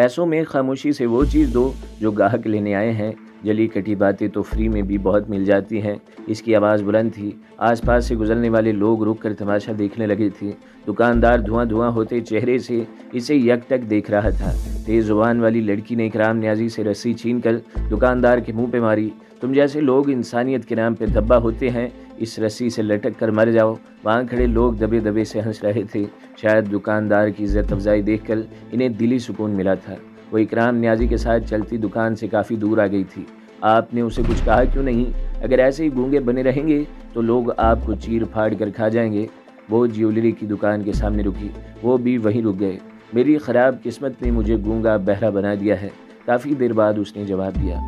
پیسوں میں خاموشی سے وہ چیز دو جو گاہک لینے آئے ہیں، جلی کٹی باتیں تو فری میں بھی بہت مل جاتی ہیں۔ اس کی آواز بلند تھی، آس پاس سے گزرنے والے لوگ رک کر تماشا دیکھنے لگے تھے۔ دکاندار دھواں دھواں ہوتے چہرے سے اسے یک ٹک دیکھ رہا تھا۔ تیز زبان والی لڑکی نے اکرام نیازی سے رسی چھین کر دکاندار کے منہ پہ ماری۔ تم جیسے لوگ انسانیت کے نام پہ دھبا ہوتے ہیں، اس رسی سے لٹک کر مر جاؤ۔ وہاں کھڑے لوگ دبے دبے سے ہنس رہے تھے، شاید دکاندار کی عزت افزائی دیکھ کر انہیں دلی سکون ملا تھا۔ وہ اکرام نیازی کے ساتھ چلتی دکان سے کافی دور آ گئی تھی۔ آپ نے اسے کچھ کہا کیوں نہیں؟ اگر ایسے ہی گونگے بنے رہیں گے تو لوگ آپ کو چیر پھاڑ کر کھا جائیں گے۔ وہ جیولری کی دکان کے سامنے رکی، وہ بھی وہیں رک گئے۔ میری خراب قسمت نے مجھے گونگا بہرا بنا دیا ہے، کافی دیر بعد اس نے جواب دیا۔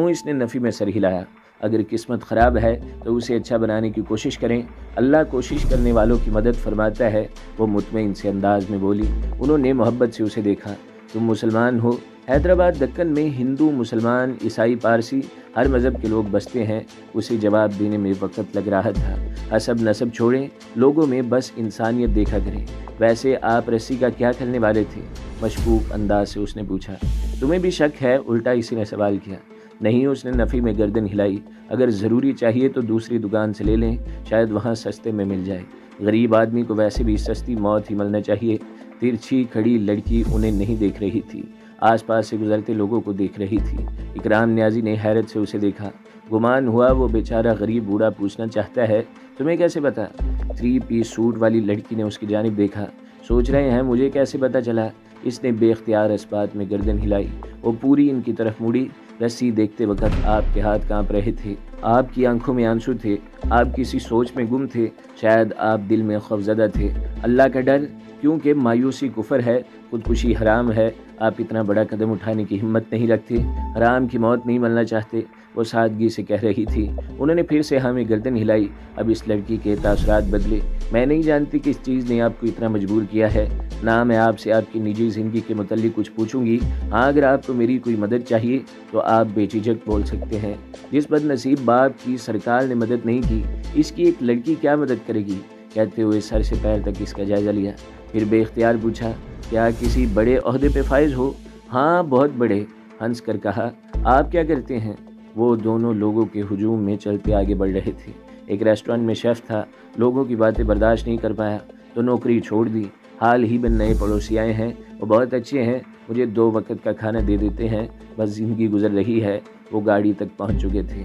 اس نے نفی میں سر ہلایا۔ اگر قسمت خراب ہے تو اسے اچھا بنانے کی کوشش کریں، اللہ کوشش کرنے والوں کی مدد فرماتا ہے، وہ مطمئن سے انداز میں بولی۔ انہوں نے محبت سے اسے دیکھا۔ تم مسلمان ہو؟ حیدرآباد دکن میں ہندو، مسلمان، عیسائی، پارسی ہر مذہب کے لوگ بستے ہیں۔ اسے جواب دینے میں وقت لگ رہا تھا۔ حسب نسب چھوڑیں، لوگوں میں بس انسانیت دیکھا کریں۔ ویسے آپ رسی کا کیا کرنے والے تھے؟ مشکوک انداز سے اس نے پوچھا۔ تمہیں بھی شک ہے؟ الٹا اسی نے سوال کیا۔ نہیں، اس نے نفی میں گردن ہلائی۔ اگر ضروری چاہیے تو دوسری دکان سے لے لیں، شاید وہاں سستے میں مل جائے۔ غریب آدمی کو ویسے بھی سستی موت ہی ملنا چاہیے۔ ترچھی کھڑی لڑکی انہیں نہیں دیکھ رہی تھی، آس پاس سے گزرتے لوگوں کو دیکھ رہی تھی۔ اکرام نیازی نے حیرت سے اسے دیکھا۔ گمان ہوا وہ بیچارہ غریب بوڑھا پوچھنا چاہتا ہے، تمہیں کیسے پتا؟ 3 پیس سوٹ والی لڑکی نے اس کی جانب دیکھا۔ سوچ رہے ہیں مجھے کیسے پتا چلا؟ اس نے بے اختیار اس بات میں گردن ہلائی۔ وہ پوری ان کی طرف مڑی۔ رسی دیکھتے وقت آپ کے ہاتھ کانپ رہے تھے، آپ کی آنکھوں میں آنسو تھے، آپ کسی سوچ میں گم تھے، شاید آپ دل میں خوفزدہ تھے۔ اللہ کا ڈر، کیونکہ مایوسی کفر ہے، خودکشی حرام ہے۔ آپ اتنا بڑا قدم اٹھانے کی ہمت نہیں رکھتے، حرام کی موت نہیں ملنا چاہتے، وہ سادگی سے کہہ رہی تھی۔ انہوں نے پھر سے ہمیں گردن ہلائی۔ اب اس لڑکی کے تاثرات بدلے۔ میں نہیں جانتی کس چیز نے آپ کو اتنا مجبور کیا ہے، نہ میں آپ سے آپ کی نجی زندگی کے متعلق کچھ پوچھوں گی۔ ہاں، اگر آپ کو میری کوئی مدد چاہیے تو آپ بے جھجک بول سکتے ہیں۔ جس بد نصیب باپ کی سرکار نے مدد نہیں کی، اس کی ایک لڑکی کیا مدد کرے گی؟ کہتے ہوئے سر سے پیر تک اس کا جائزہ لیا، پھر بے اختیار پوچھا، کیا کسی بڑے عہدے پہ فائز ہو؟ ہاں، بہت بڑے، ہنس کر کہا۔ آپ کیا کرتے ہیں؟ وہ دونوں لوگوں کے ہجوم میں چلتے آگے بڑھ رہے تھے۔ ایک ریسٹورینٹ میں شیف تھا، لوگوں کی باتیں برداشت نہیں کر پایا تو نوکری چھوڑ دی۔ حال ہی میں نئے پڑوسی آئے ہیں، وہ بہت اچھے ہیں، مجھے 2 وقت کا کھانا دے دیتے ہیں، بس زندگی گزر رہی ہے۔ وہ گاڑی تک پہنچ چکے تھے۔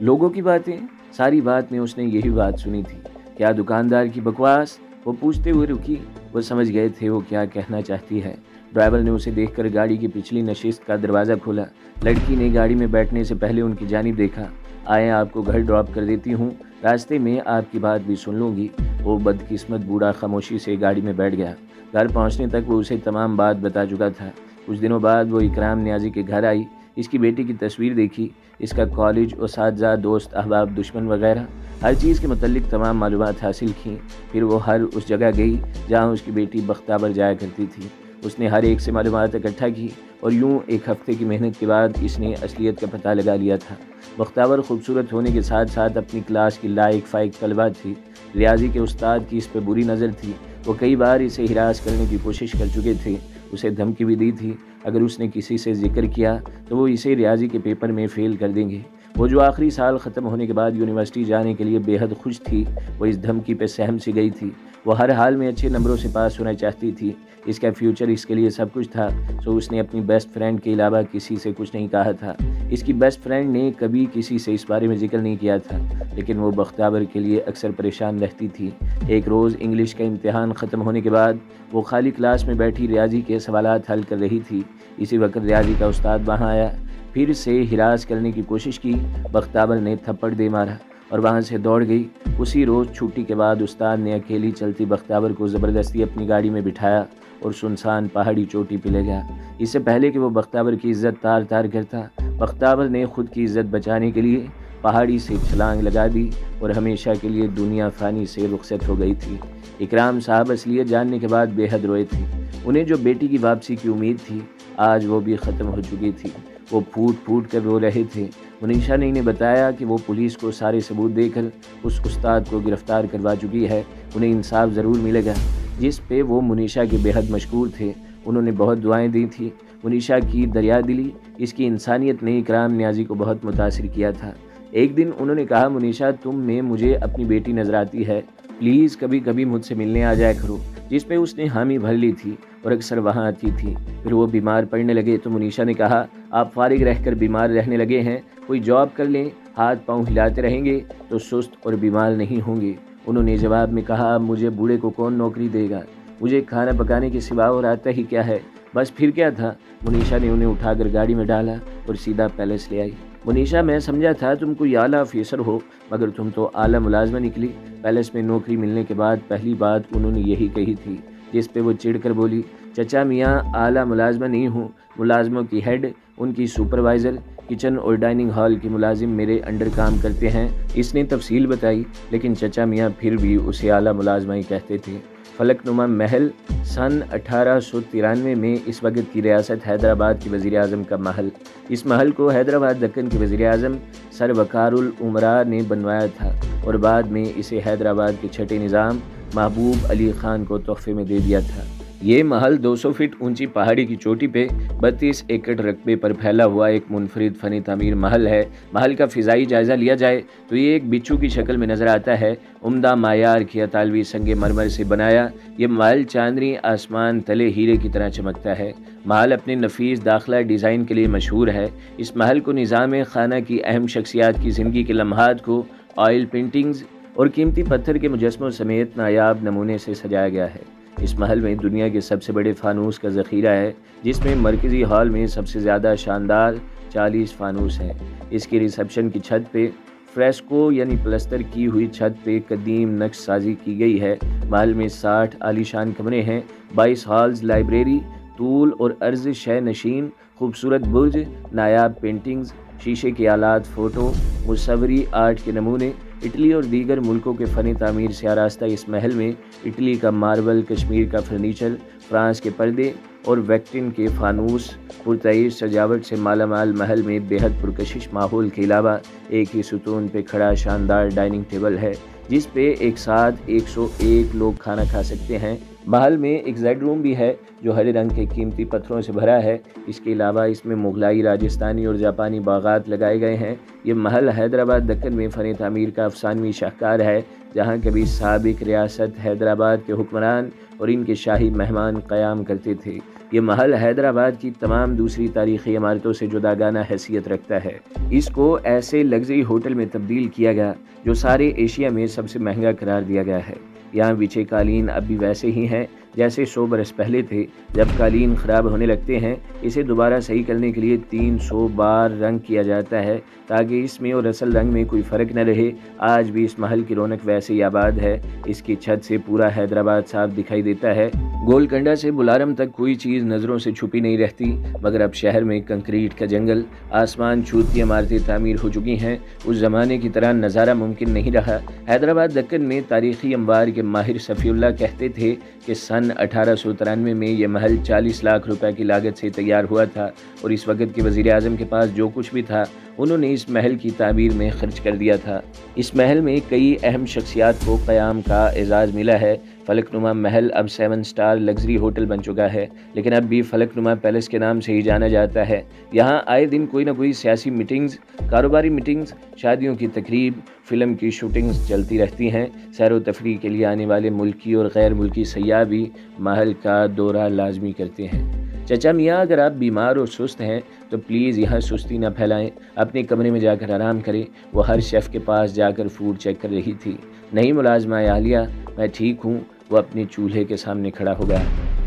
لوگوں کی باتیں، ساری بات میں اس نے یہی بات سنی تھی۔ کیا دکاندار کی بکواس؟ وہ پوچھتے ہوئے رکی۔ وہ سمجھ گئے تھے وہ کیا کہنا چاہتی ہے۔ ڈرائیور نے اسے دیکھ کر گاڑی کی پچھلی نشست کا دروازہ کھولا۔ لڑکی نے گاڑی میں بیٹھنے سے پہلے ان کی جانب دیکھا۔ آئیں، آپ کو گھر ڈراپ کر دیتی ہوں، راستے میں آپ کی بات بھی سن لوں گی۔ وہ بدقسمت بوڑھا خاموشی سے گاڑی میں بیٹھ گیا۔ گھر پہنچنے تک وہ اسے تمام بات بتا چکا تھا۔ کچھ دنوں بعد وہ اکرام نیازی کے گھر آئی، اس کی بیٹی کی تصویر دیکھی، اس کا کالج، اساتذہ، دوست، احباب، دشمن وغیرہ ہر چیز کے متعلق تمام معلومات حاصل کیں۔ پھر وہ ہر اس جگہ گئی جہاں اس کی بیٹی بختابر جایا کرتی تھی۔ اس نے ہر ایک سے معلومات اکٹھا کی اور یوں 1 ہفتے کی محنت کے بعد اس نے اصلیت کا پتہ لگا لیا تھا۔ بختابر خوبصورت ہونے کے ساتھ ساتھ اپنی کلاس کی لائق فائق طلبہ تھی۔ ریاضی کے استاد کی اس پہ بری نظر تھی۔ وہ کئی بار اسے ہراس کرنے کی کوشش کر چکے تھے، اسے دھمکی بھی دی تھی، اگر اس نے کسی سے ذکر کیا تو وہ اسے ریاضی کے پیپر میں فیل کر دیں گے۔ وہ جو آخری سال ختم ہونے کے بعد یونیورسٹی جانے کے لیے بے حد خوش تھی، وہ اس دھمکی پہ سہم سی گئی تھی۔ وہ ہر حال میں اچھے نمبروں سے پاس ہونا چاہتی تھی، اس کا فیوچر اس کے لیے سب کچھ تھا، سو اس نے اپنی بیسٹ فرینڈ کے علاوہ کسی سے کچھ نہیں کہا تھا۔ اس کی بیسٹ فرینڈ نے کبھی کسی سے اس بارے میں ذکر نہیں کیا تھا، لیکن وہ بختابر کے لیے اکثر پریشان رہتی تھی۔ ایک روز انگلش کا امتحان ختم ہونے کے بعد وہ خالی کلاس میں بیٹھی ریاضی کے سوالات حل کر رہی تھی۔ اسی وقت ریاضی کا استاد وہاں آیا، پھر سے ہراس کرنے کی کوشش کی۔ بختابر نے تھپڑ دے مارا اور وہاں سے دوڑ گئی۔ اسی روز چھٹی کے بعد استاد نے اکیلی چلتی بختابر کو زبردستی اپنی گاڑی میں بٹھایا اور سنسان پہاڑی چوٹی پہ لے گیا۔ اس سے پہلے کہ وہ بختابر کی عزت تار تار کرتا، بختابر نے خود کی عزت بچانے کے لیے پہاڑی سے چھلانگ لگا دی اور ہمیشہ کے لیے دنیا فانی سے رخصت ہو گئی تھی۔ اکرام صاحب اصلیت جاننے کے بعد بے حد روئے تھے۔ انہیں جو بیٹی کی واپسی کی امید تھی، آج وہ بھی ختم ہو چکی تھی۔ وہ پھوٹ پھوٹ کر رو رہے تھے۔ منیشا نے انہیں بتایا کہ وہ پولیس کو سارے ثبوت دے کر اس استاد کو گرفتار کروا چکی ہے، انہیں انصاف ضرور ملے گا، جس پہ وہ منیشا کے بے حد مشکور تھے۔ انہوں نے بہت دعائیں دی تھی، منیشا کی دریا دلی، اس کی انسانیت نے اکرام نیازی کو بہت متاثر کیا تھا۔ ایک دن انہوں نے کہا، منیشا تم میں مجھے اپنی بیٹی نظر آتی ہے، پلیز کبھی کبھی مجھ سے ملنے آ جایا کرو، جس پہ اس نے حامی بھر لی تھی اور اکثر وہاں آتی تھی۔ پھر وہ بیمار پڑنے لگے تو منیشا نے کہا، آپ فارغ رہ کر بیمار رہنے لگے ہیں، کوئی جاب کر لیں، ہاتھ پاؤں ہلاتے رہیں گے تو سست اور بیمار نہیں ہوں گے۔ انہوں نے جواب میں کہا، مجھے بوڑھے کو کون نوکری دے گا، مجھے کھانا پکانے کے سوا اور آتا ہی کیا ہے، بس پھر کیا تھا۔ منیشا نے انہیں اٹھا کر گاڑی میں ڈالا اور سیدھا پیلس لے آئی۔ منیشا، میں سمجھا تھا تم کوئی اعلیٰ آفیسر ہو، مگر تم تو اعلیٰ ملازمہ نکلی۔ پیلس میں نوکری ملنے کے بعد پہلی بات انہوں نے یہی کہی تھی، جس پہ وہ چڑھ کر بولی، چچا میاں اعلیٰ ملازمہ نہیں ہوں، ملازموں کی ہیڈ، ان کی سپروائزر، کچن اور ڈائننگ ہال کے ملازم میرے انڈر کام کرتے ہیں۔ اس نے تفصیل بتائی، لیکن چچا میاں پھر بھی اسے اعلیٰ ملازمہ ہی کہتے تھے۔ فلک نما محل سن 1893 میں اس وقت کی ریاست حیدرآباد کے وزیر اعظم کا محل۔ اس محل کو حیدرآباد دکن کے وزیر اعظم سر وقار الامراء نے بنوایا تھا اور بعد میں اسے حیدرآباد کے چھٹے نظام محبوب علی خان کو تحفے میں دے دیا تھا۔ یہ محل 200 فٹ اونچی پہاڑی کی چوٹی پہ 32 ایکڑ رقبے پر پھیلا ہوا ایک منفرد فنی تعمیر محل ہے۔ محل کا فضائی جائزہ لیا جائے تو یہ ایک بچھو کی شکل میں نظر آتا ہے، عمدہ معیار کی اطالوی سنگ مرمر سے بنایا۔ یہ محل چاندنی آسمان تلے ہیرے کی طرح چمکتا ہے۔ محل اپنے نفیس داخلہ ڈیزائن کے لیے مشہور ہے۔ اس محل کو نظام خانہ کی اہم شخصیات کی زندگی کے لمحات کو آئل پینٹنگز اور قیمتی پتھر کے مجسموں سمیت نایاب نمونے سے سجایا گیا ہے۔ اس محل میں دنیا کے سب سے بڑے فانوس کا ذخیرہ ہے، جس میں مرکزی ہال میں سب سے زیادہ شاندار 40 فانوس ہیں۔ اس کی ریسپشن کی چھت پہ فریسکو یعنی پلستر کی ہوئی چھت پہ قدیم نقش سازی کی گئی ہے۔ محل میں 60 عالیشان کمرے ہیں، 22 ہالز، لائبریری، طول اور عرض شے نشین، خوبصورت برج، نایاب پینٹنگز، شیشے کے آلات، فوٹو مصوری آرٹ کے نمونے۔ اٹلی اور دیگر ملکوں کے فنی تعمیر سے آراستہ اس محل میں اٹلی کا ماربل، کشمیر کا فرنیچر، فرانس کے پردے اور ویکٹن کے فانوس پرتعیش سجاوٹ سے مالا مال محل میں بیحد پرکشش ماحول کے علاوہ ایک ہی ستون پہ کھڑا شاندار ڈائننگ ٹیبل ہے، جس پہ ایک ساتھ 101 لوگ کھانا کھا سکتے ہیں۔ محل میں ایک زیڈ روم بھی ہے جو ہرے رنگ کے قیمتی پتھروں سے بھرا ہے۔ اس کے علاوہ اس میں مغلائی، راجستھانی اور جاپانی باغات لگائے گئے ہیں۔ یہ محل حیدرآباد دکن میں فن تعمیر کا افسانوی شاہکار ہے، جہاں کبھی سابق ریاست حیدرآباد کے حکمران اور ان کے شاہی مہمان قیام کرتے تھے۔ یہ محل حیدرآباد کی تمام دوسری تاریخی عمارتوں سے جداگانہ حیثیت رکھتا ہے۔ اس کو ایسے لگژری ہوٹل میں تبدیل کیا گیا جو سارے ایشیا میں سب سے مہنگا قرار دیا گیا ہے۔ یہاں بچھے قالین اب بھی ویسے ہی ہیں جیسے 100 برس پہلے تھے۔ جب قالین خراب ہونے لگتے ہیں، اسے دوبارہ صحیح کرنے کے لیے 300 بار رنگ کیا جاتا ہے تاکہ اس میں اور اصل رنگ میں کوئی فرق نہ رہے۔ آج بھی اس محل کی رونق ویسے ہی آباد ہے۔ اس کی چھت سے پورا حیدرآباد صاف دکھائی دیتا ہے۔ گولکنڈہ سے بلارم تک کوئی چیز نظروں سے چھپی نہیں رہتی، مگر اب شہر میں کنکریٹ کا جنگل، آسمان چھوتی عمارتیں تعمیر ہو چکی ہیں۔ اس زمانے کی طرح نظارہ ممکن نہیں رہا۔ حیدرآباد دکن میں تاریخی انوار کے ماہر صفی اللہ کہتے تھے کہ سن 1893 میں یہ محل 40 لاکھ روپے کی لاگت سے تیار ہوا تھا، اور اس وقت کے وزیر اعظم کے پاس جو کچھ بھی تھا انہوں نے اس محل کی تعمیر میں خرچ کر دیا تھا۔ اس محل میں کئی اہم شخصیات کو قیام کا اعزاز ملا ہے۔ فلک نما محل اب 7 سٹار لگژری ہوٹل بن چکا ہے، لیکن اب بھی فلک نما پیلس کے نام سے ہی جانا جاتا ہے۔ یہاں آئے دن کوئی نہ کوئی سیاسی میٹنگز، کاروباری میٹنگز، شادیوں کی تقریب، فلم کی شوٹنگز چلتی رہتی ہیں۔ سیر و تفریح کے لیے آنے والے ملکی اور غیر ملکی سیاح بھی محل کا دورہ لازمی کرتے ہیں۔ چچا میاں، اگر آپ بیمار اور سست ہیں تو پلیز یہاں سستی نہ پھیلائیں، اپنے کمرے میں جا کر آرام کریں۔ وہ ہر شیف کے پاس جا کر فوڈ چیک کر رہی تھی۔ نہیں ملازمہ عالیہ، میں ٹھیک ہوں۔ وہ اپنے چولہے کے سامنے کھڑا ہو گیا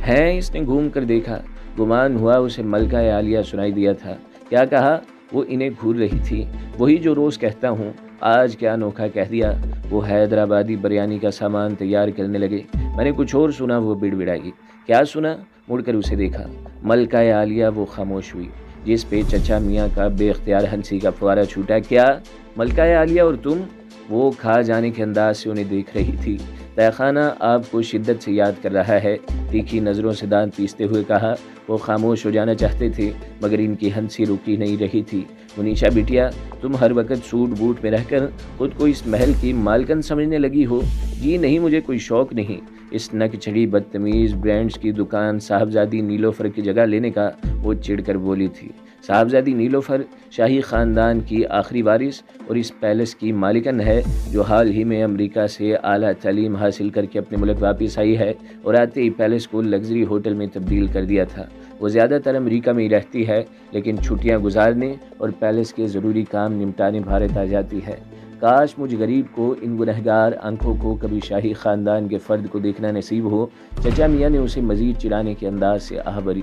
ہے۔ اس نے گھوم کر دیکھا، گمان ہوا اسے ملکہ عالیہ سنائی دیا تھا۔ کیا کہا؟ وہ انہیں گھور رہی تھی۔ وہی جو روز کہتا ہوں، آج کیا انوکھا کہہ دیا۔ وہ حیدرآبادی بریانی کا سامان تیار کرنے لگے۔ میں نے کچھ اور سنا، وہ بڑبڑائی۔ کیا سنا؟ مڑ کر اسے دیکھا۔ ملکہ عالیہ وہ خاموش ہوئی، جس پہ چچا میاں کا بے اختیار ہنسی کا فوارہ چھوٹا۔ کیا ملکہ عالیہ اور تم؟ وہ کھا جانے کے انداز سے انہیں دیکھ رہی تھی۔ تہخانہ آپ کو شدت سے یاد کر رہا ہے، تیکھی نظروں سے دانت پیستے ہوئے کہا۔ وہ خاموش ہو جانا چاہتے تھے، مگر ان کی ہنسی رکی نہیں رہی تھی۔ منیشا بیٹیا، تم ہر وقت سوٹ بوٹ میں رہ کر خود کو اس محل کی مالکن سمجھنے لگی ہو۔ جی نہیں، مجھے کوئی شوق نہیں، اس نک چڑھی بدتمیز برانڈز کی دکان صاحبزادی نیلوفر کی جگہ لینے کا وہ چڑ کر بولی تھی۔ صاحبزادی نیلوفر شاہی خاندان کی آخری وارث اور اس پیلس کی مالکن ہے جو حال ہی میں امریکہ سے اعلیٰ تعلیم حاصل کر کے اپنے ملک واپس آئی ہے اور آتے ہی پیلس کو لگژری ہوٹل میں تبدیل کر دیا تھا۔ وہ زیادہ تر امریکہ میں ہی رہتی ہے لیکن چھٹیاں گزارنے اور پیلس کے ضروری کام نمٹانے بھارت آ جاتی ہے۔ کاش مجھ غریب کو ان گنہگار آنکھوں کو کبھی شاہی خاندان کے فرد کو دیکھنا نصیب ہو۔ چچا میاں نے اسے مزید چڑھانے کے انداز سے آہ بھری۔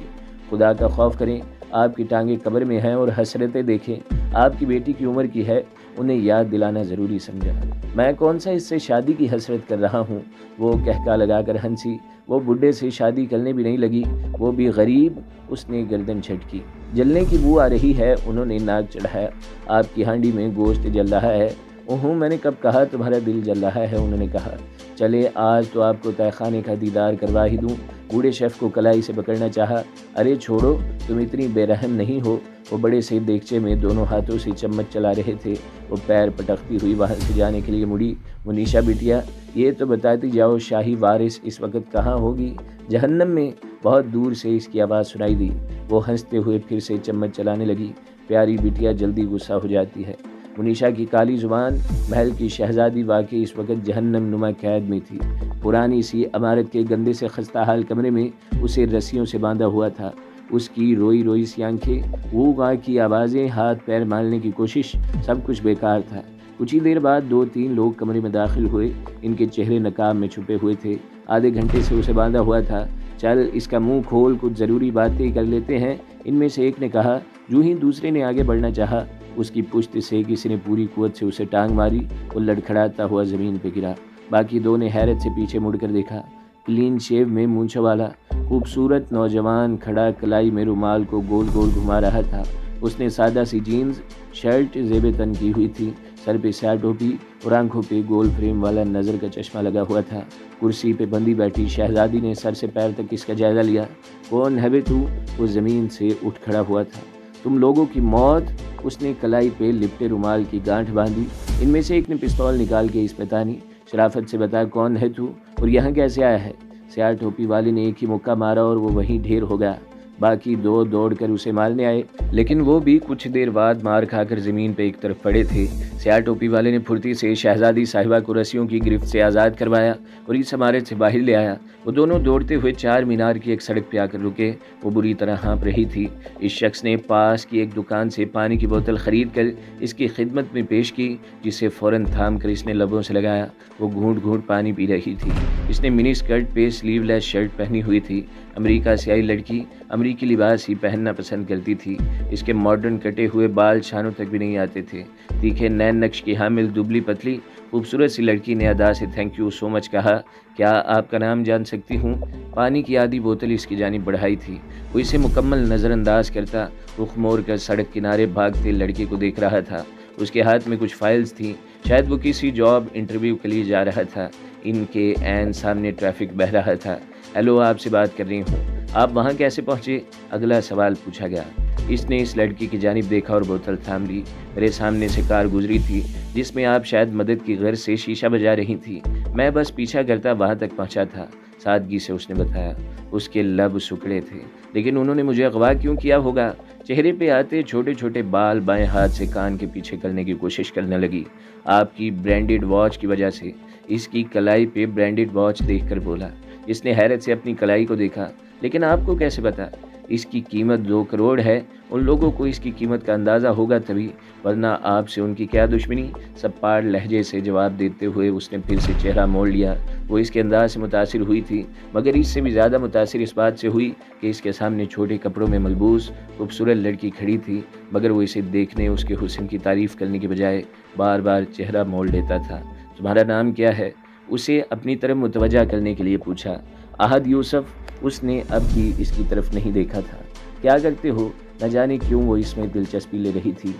خدا کا خوف کریں، آپ کی ٹانگیں قبر میں ہیں اور حسرتیں دیکھیں، آپ کی بیٹی کی عمر کی ہے، انہیں یاد دلانا ضروری سمجھا۔ میں کون سا اس سے شادی کی حسرت کر رہا ہوں؟ وہ کہکا لگا کر ہنسی۔ وہ بڈھے سے شادی کرنے بھی نہیں لگی، وہ بھی غریب۔ اس نے گردن جھٹکی۔ جلنے کی بو آ رہی ہے، انہوں نے ناک چڑھایا۔ آپ کی ہانڈی میں گوشت جل رہا ہے۔ اوہوں، میں نے کب کہا تمہارا دل جل رہا ہے؟ انہوں نے کہا۔ چلے آج تو آپ کو تہہ خانے کا دیدار کروا ہی دوں۔ بوڑھے شیف کو کلائی سے پکڑنا چاہا۔ ارے چھوڑو، تم اتنی بے رحم نہیں ہو۔ وہ بڑے سے دیگچے میں دونوں ہاتھوں سے چمچ چلا رہے تھے۔ وہ پیر پٹکتی ہوئی وہاں سے جانے کے لیے مڑی۔ منیشا بیٹیا، یہ تو بتاتی جاؤ شاہی وارث اس وقت کہاں ہوگی؟ جہنم میں، بہت دور سے اس کی آواز سنائی دی۔ وہ ہنستے ہوئے پھر سے چمچ چلانے لگی۔ پیاری بیٹیا جلدی غصہ ہو جاتی ہے۔ منیشا کی کالی زبان، محل کی شہزادی واقعی اس وقت جہنم نما قید میں تھی۔ پرانی سی عمارت کے گندے سے خستہ حال کمرے میں اسے رسیوں سے باندھا ہوا تھا۔ اس کی روئی روئی سی آنکھیں، وہ گاں کی آوازیں، ہاتھ پیر مارنے کی کوشش، سب کچھ بیکار تھا۔ کچھ ہی دیر بعد 2-3 لوگ کمرے میں داخل ہوئے۔ ان کے چہرے نقاب میں چھپے ہوئے تھے۔ آدھے گھنٹے سے اسے باندھا ہوا تھا۔ چل اس کا منہ کھول، کچھ ضروری باتیں کر لیتے ہیں، ان میں سے ایک نے کہا۔ جو ہی دوسرے نے آگے بڑھنا چاہا، اس کی پشت سے کسی نے پوری قوت سے اسے ٹانگ ماری۔ وہ لڑکھڑاتا ہوا زمین پہ گرا۔ باقی دو نے حیرت سے پیچھے مڑ کر دیکھا۔ کلین شیو میں مونچھوں والا خوبصورت نوجوان کھڑا کلائی میں رومال کو گول گول گھما رہا تھا۔ اس نے سادہ سی جینز شرٹ زیب تن کی ہوئی تھی، سر پہ سیاہ ٹوپی اور آنکھوں پہ گول فریم والا نظر کا چشمہ لگا ہوا تھا۔ کرسی پہ بندی بیٹھی شہزادی نے سر سے پیر تک اس کا جائزہ لیا۔ کون ہے بے تو؟ وہ زمین سے اٹھ کھڑا ہوا تھا۔ تم لوگوں کی موت۔ اس نے کلائی پہ لپٹے رومال کی گانٹھ باندھی۔ ان میں سے ایک نے پستول نکال کے اس پہ تانی۔ شرافت سے بتا کون ہے تو اور یہاں کیسے آیا ہے؟ سیاہ ٹوپی والے نے ایک ہی مکہ مارا اور وہ وہیں ڈھیر ہو گیا۔ باقی دو دوڑ کر اسے مارنے آئے لیکن وہ بھی کچھ دیر بعد مار کھا کر زمین پہ ایک طرف پڑے تھے۔ سیاہ ٹوپی والے نے پھرتی سے شہزادی صاحبہ کو رسیوں کی گرفت سے آزاد کروایا اور اس عمارت سے باہر لے آیا۔ وہ دونوں دوڑتے ہوئے 4 مینار کی ایک سڑک پہ آ کر رکے۔ وہ بری طرح ہانپ رہی تھی۔ اس شخص نے پاس کی ایک دکان سے پانی کی بوتل خرید کر اس کی خدمت میں پیش کی، جسے فوراً تھام کر اس نے لبوں سے لگایا۔ وہ گھونٹ گھونٹ پانی پی رہی تھی۔ اس نے منی اسکرٹ پہ سلیو لیس شرٹ پہنی ہوئی تھی۔ امریکہ سے آئی لڑکی امریکی لباس ہی پہننا پسند کرتی تھی۔ اس کے ماڈرن کٹے ہوئے بال شانوں تک بھی نہیں آتے تھے۔ تیکھے نین نقش کی حامل دبلی پتلی خوبصورت سی لڑکی نے ادا سے تھینک یو سو مچ کہا۔ کیا آپ کا نام جان سکتی ہوں؟ پانی کی آدھی بوتل اس کی جانب بڑھائی تھی۔ وہ اسے مکمل نظر انداز کرتا رخ موڑ کر سڑک کنارے بھاگتے لڑکے کو دیکھ رہا تھا۔ اس کے ہاتھ میں کچھ فائلز تھیں، شاید وہ کسی جاب انٹرویو کے لیے جا رہا تھا۔ ان کے عین سامنے ٹریفک بہہ رہا تھا۔ ہیلو، آپ سے بات کر رہی ہوں۔ آپ وہاں کیسے پہنچے؟ اگلا سوال پوچھا گیا۔ اس نے اس لڑکی کی جانب دیکھا اور بوتل تھام لی۔ میرے سامنے سے کار گزری تھی جس میں آپ شاید مدد کی غرض سے شیشہ بجا رہی تھی۔ میں بس پیچھا کرتا وہاں تک پہنچا تھا، سادگی سے اس نے بتایا۔ اس کے لب سکڑے تھے۔ لیکن انہوں نے مجھے اغوا کیوں کیا ہوگا؟ چہرے پہ آتے چھوٹے چھوٹے بال بائیں ہاتھ سے کان کے پیچھے کرنے کی کوشش کرنے لگی۔ آپ کی برانڈڈ واچ کی وجہ سے۔ اس کی کلائی پہ برانڈڈ واچ دیکھ کر بولا۔ اس نے حیرت سے اپنی کلائی کو دیکھا۔ لیکن آپ کو کیسے پتا؟ اس کی قیمت 2 کروڑ ہے۔ ان لوگوں کو اس کی قیمت کا اندازہ ہوگا تبھی، ورنہ آپ سے ان کی کیا دشمنی؟ سپاڑ لہجے سے جواب دیتے ہوئے اس نے پھر سے چہرہ موڑ لیا۔ وہ اس کے انداز سے متاثر ہوئی تھی، مگر اس سے بھی زیادہ متاثر اس بات سے ہوئی کہ اس کے سامنے چھوٹے کپڑوں میں ملبوس خوبصورت لڑکی کھڑی تھی، مگر وہ اسے دیکھنے، اس کے حسن کی تعریف کرنے کے بجائے بار بار چہرہ موڑ لیتا تھا۔ تمہارا نام کیا ہے؟ اسے اپنی طرف متوجہ کرنے کے لیے پوچھا۔ احد یوسف۔ اس نے اب بھی اس کی طرف نہیں دیکھا تھا۔ کیا کرتے ہو؟ نہ جانے کیوں وہ اس میں دلچسپی لے رہی تھی۔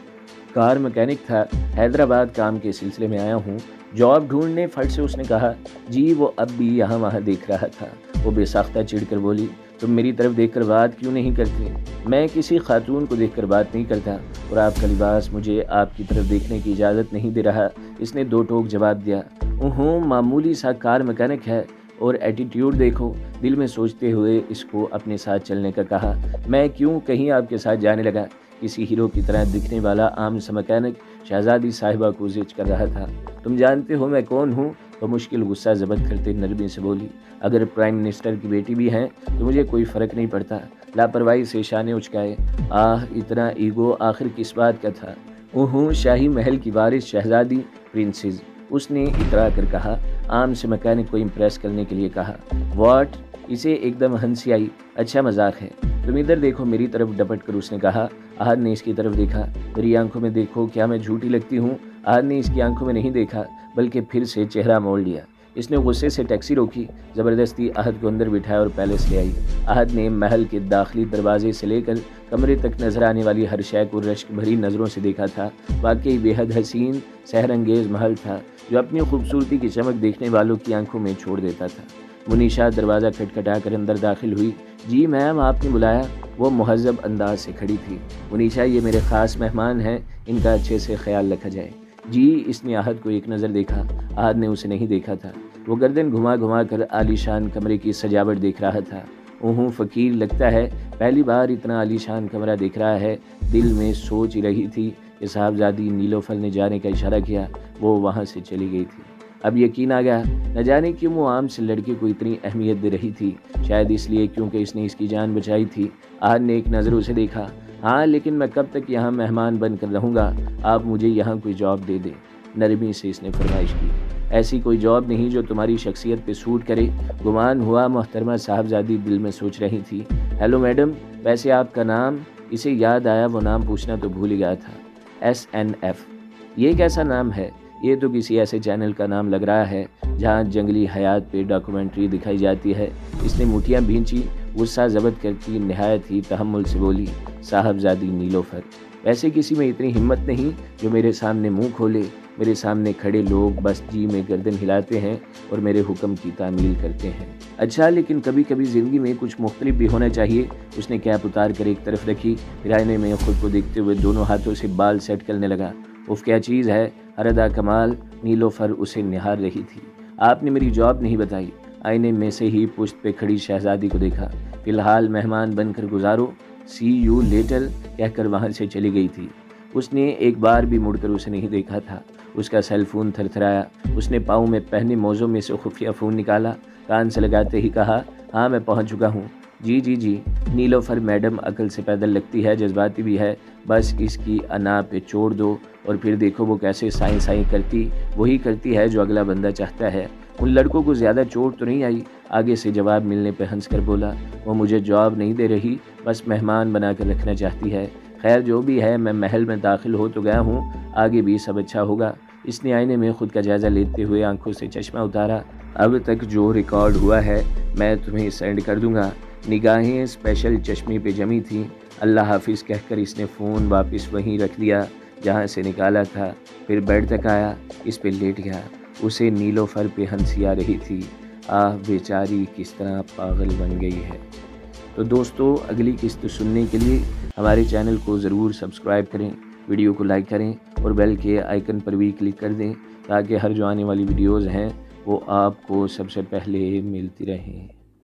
کار مکینک تھا، حیدرآباد کام کے سلسلے میں آیا ہوں۔ جاب ڈھونڈنے، فٹ سے اس نے کہا۔ جی، وہ اب بھی یہاں وہاں دیکھ رہا تھا۔ وہ بے ساختہ چڑھ کر بولی، تم میری طرف دیکھ کر بات کیوں نہیں کرتے؟ میں کسی خاتون کو دیکھ کر بات نہیں کرتا، اور آپ کا لباس مجھے آپ کی طرف دیکھنے کی اجازت نہیں دے رہا۔ اس نے 2 ٹوک جواب دیا۔ معمولی سا کار مکینک ہے۔ اور ایٹیٹیوڈ دیکھو۔ دل میں سوچتے ہوئے اس کو اپنے ساتھ چلنے کا کہا۔ میں کیوں کہیں آپ کے ساتھ جانے لگا؟ کسی ہیرو کی طرح دکھنے والا عام سا مکینک شہزادی صاحبہ کو زج کر رہا تھا۔ تم جانتے ہو میں کون ہوں؟ وہ مشکل غصہ ضبط کرتے نرمی سے بولی۔ اگر پرائم منسٹر کی بیٹی بھی ہیں تو مجھے کوئی فرق نہیں پڑتا۔ لاپرواہی سے شانے اچکائے۔ اتنا ایگو آخر کس بات کا تھا؟ شاہی محل کی وارث شہزادی پرنسز، اس نے اترا کر کہا۔ عام سے مکینک کو امپریس کرنے کے لیے کہا۔ واٹ؟ اسے ایک دم ہنسی آئی۔ اچھا مذاق ہے، تم ادھر دیکھو میری طرف ڈپٹ کر اس نے کہا۔ احد نے اس کی طرف دیکھا۔ میری آنکھوں میں دیکھو، کیا میں جھوٹی لگتی ہوں؟ احد نے اس کی آنکھوں میں نہیں دیکھا بلکہ پھر سے چہرہ موڑ لیا۔ اس نے غصے سے ٹیکسی روکی، زبردستی احد کو اندر بٹھایا اور پیلس لے آئی۔ احد نے محل کے داخلی دروازے سے لے کر کمرے تک نظر آنے والی ہر شے کو رشک بھری نظروں سے دیکھا تھا۔ واقعی بے حد حسین سحر انگیز محل تھا جو اپنی خوبصورتی کی چمک دیکھنے والوں کی آنکھوں میں چھوڑ دیتا تھا۔ منیشا دروازہ کھٹکھٹا کر اندر داخل ہوئی۔ جی میم، آپ نے بلایا؟ وہ مہذب انداز سے کھڑی تھی۔ منیشا، یہ میرے خاص مہمان ہیں، ان کا اچھے سے خیال رکھا جائے۔ جی، اس نے احد کو ایک نظر دیکھا۔ احد نے اسے نہیں دیکھا تھا۔ وہ گردن گھما گھما کر عالی شان کمرے کی سجاوٹ دیکھ رہا تھا۔ فقیر لگتا ہے پہلی بار اتنا عالی شان کمرہ دیکھ رہا ہے۔ دل میں سوچ ہی رہی تھی کہ صاحبزادی نیلوفر نے جانے کا اشارہ کیا، وہ وہاں سے چلی گئی تھی۔ اب یقین آ گیا، نہ جانے کیوں وہ عام سے لڑکے کو اتنی اہمیت دے رہی تھی۔ شاید اس لیے کیونکہ اس نے اس کی جان بچائی تھی۔ احد نے ایک نظر اسے دیکھا۔ ہاں، لیکن میں کب تک یہاں مہمان بن کر رہوں گا؟ آپ مجھے یہاں کوئی جاب دے دیں، نرمی سے اس نے فرمائش کی۔ ایسی کوئی جاب نہیں جو تمہاری شخصیت پہ سوٹ کرے۔ گمان ہوا محترمہ صاحبزادی دل میں سوچ رہی تھی۔ ہیلو میڈم، ویسے آپ کا نام؟ اسے یاد آیا وہ نام پوچھنا تو بھول گیا تھا۔ SNF، یہ کیسا نام ہے؟ یہ تو کسی ایسے چینل کا نام لگ رہا ہے جہاں جنگلی حیات پہ ڈاکومنٹری دکھائی جاتی ہے۔ اس نے مٹھیاں بھینچی، غصہ ضبط کرتی نہایت ہی تحمل سے بولی۔ صاحبزادی نیلوفر، ویسے کسی میں اتنی ہمت نہیں جو میرے سامنے منہ کھولے۔ میرے سامنے کھڑے لوگ بس جی میں گردن ہلاتے ہیں اور میرے حکم کی تعمیل کرتے ہیں۔ اچھا، لیکن کبھی کبھی زندگی میں کچھ مختلف بھی ہونا چاہیے۔ اس نے کیپ اتار کر ایک طرف رکھی، پھر آئینے میں خود کو دیکھتے ہوئے دونوں ہاتھوں سے بال سیٹ کرنے لگا۔ کیا چیز ہے؟ ہردا کمال، نیلوفر اسے نہار رہی تھی۔ آپ نے میری جاب نہیں بتائی۔ آئینے میں سے ہی پشت پہ کھڑی شہزادی کو دیکھا۔ فی الحال مہمان بن کر گزارو، سی یو لیٹر کہہ کر وہاں سے چلی گئی تھی۔ اس نے ایک بار بھی مڑ کر اسے نہیں دیکھا تھا۔ اس کا سیل فون تھر تھرایا۔ اس نے پاؤں میں پہنے موزوں میں سے خفیہ فون نکالا، کان سے لگاتے ہی کہا، ہاں میں پہنچ چکا ہوں۔ جی۔ نیلوفر میڈم عقل سے پیدل لگتی ہے، جذباتی بھی ہے، بس اس کی انا پہ چھوڑ دو اور پھر دیکھو وہ کیسے سائیں کرتی، وہی کرتی ہے جو اگلا بندہ چاہتا ہے۔ ان لڑکوں کو زیادہ چوٹ تو نہیں آئی؟ آگے سے جواب ملنے پہ ہنس کر بولا۔ وہ مجھے جاب نہیں دے رہی، بس مہمان بنا کر رکھنا چاہتی ہے۔ خیر جو بھی ہے، میں محل میں داخل ہو تو گیا ہوں، آگے بھی سب اچھا ہوگا۔ اس نے آئینے میں خود کا جائزہ لیتے ہوئے آنکھوں سے چشمہ اتارا۔ اب تک جو ریکارڈ ہوا ہے میں تمہیں سینڈ کر دوں گا۔ نگاہیں اسپیشل چشمے پہ جمی تھیں۔ اللہ حافظ کہہ کر اس نے فون واپس وہیں رکھ دیا جہاں سے نکالا تھا، پھر بیڈ تک آیا، اس پہ لیٹ گیا۔ اسے نیلوفر پہ ہنسی آ رہی تھی۔ بیچاری کس طرح پاگل بن گئی ہے۔ تو دوستو، اگلی قسط سننے کے لیے ہمارے چینل کو ضرور سبسکرائب کریں، ویڈیو کو لائک کریں اور بیل کے آئیکن پر بھی کلک کر دیں تاکہ ہر جو آنے والی ویڈیوز ہیں وہ آپ کو سب سے پہلے ملتی رہیں۔